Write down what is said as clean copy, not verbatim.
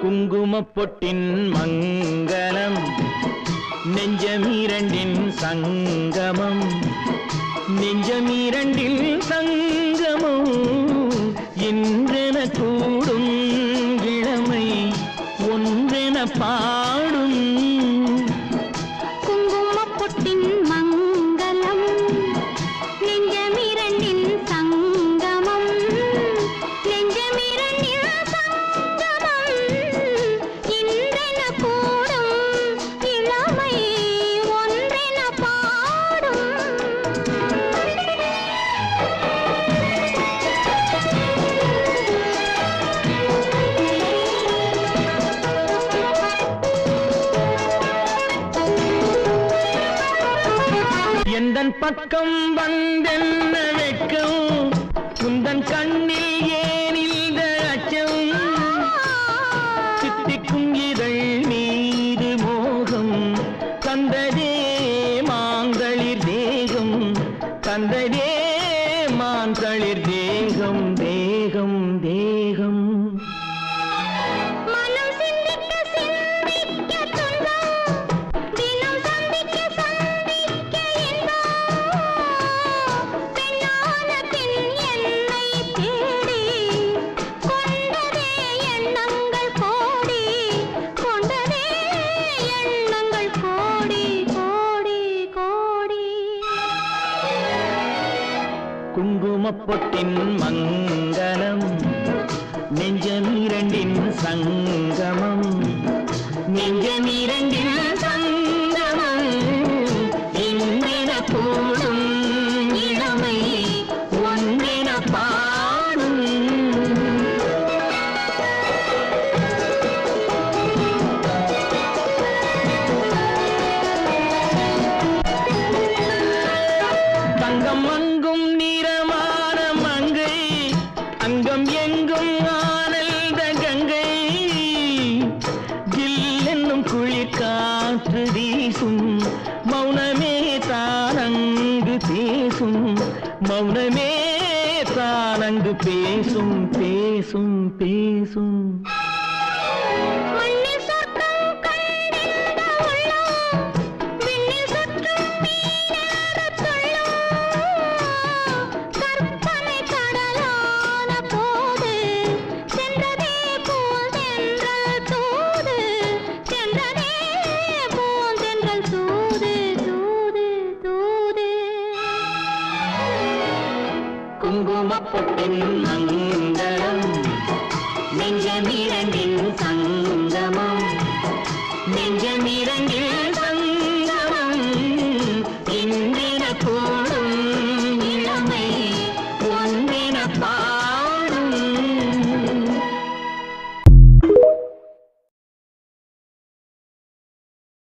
குங்குமப்பொட்டின் மங்களம் நெஞ்சமீரண்டின் சங்கமம் நெஞ்சமீரண்டில் சங்கமம் இன்றென கூடும் இளமை ஒன்றென பாடும் குங்குமப்பொட்டின் மங்களம் நெஞ்சமீரண்டின் சங்கமம் நெஞ்சமீரண்டில் சங்கமம் இன்றென கூடும் இளமை ஒன்றென பாடும் எந்தன் பக்கம் வந்தென்ன வெட்கம் உந்தன் கண்ணில் ஏன் இந்த அச்சம் சித்திக்கும் இதழ் மீது மோகம் தந்ததே மாந்தளிர் தேகம் தந்ததே மாந்தளிர் தேகம் தேகம் தேகம் மனம் சிந்திக்க சிந்திக்க துன்பம் தினம் சந்திக்க சந்திக்க இன்பம் பெண்ணான பின் என்னை தேடி கொண்டதே எண்ணங்கள் கோடி கொண்டதே எண்ணங்கள் கோடி கோடி கோடி குங்குமப்பொட்டின் மங்களம் நெஞ்சமீரண்டின் சங்கமம் நெஞ்சமீரண்டின் சங்கமம் இன்றென கூடும் இளமை ஒன்றென பாடும் தங்கம் அங்கும் நிறமான மங்கை அங்கம் எங்கும் ஆனந்த கங்கை ஜில் என்னும் குளிர் காற்று வீசும் மௌனமே தானங்கு பேசும் மௌனமே தானங்கு பேசும் பேசும் பேசும்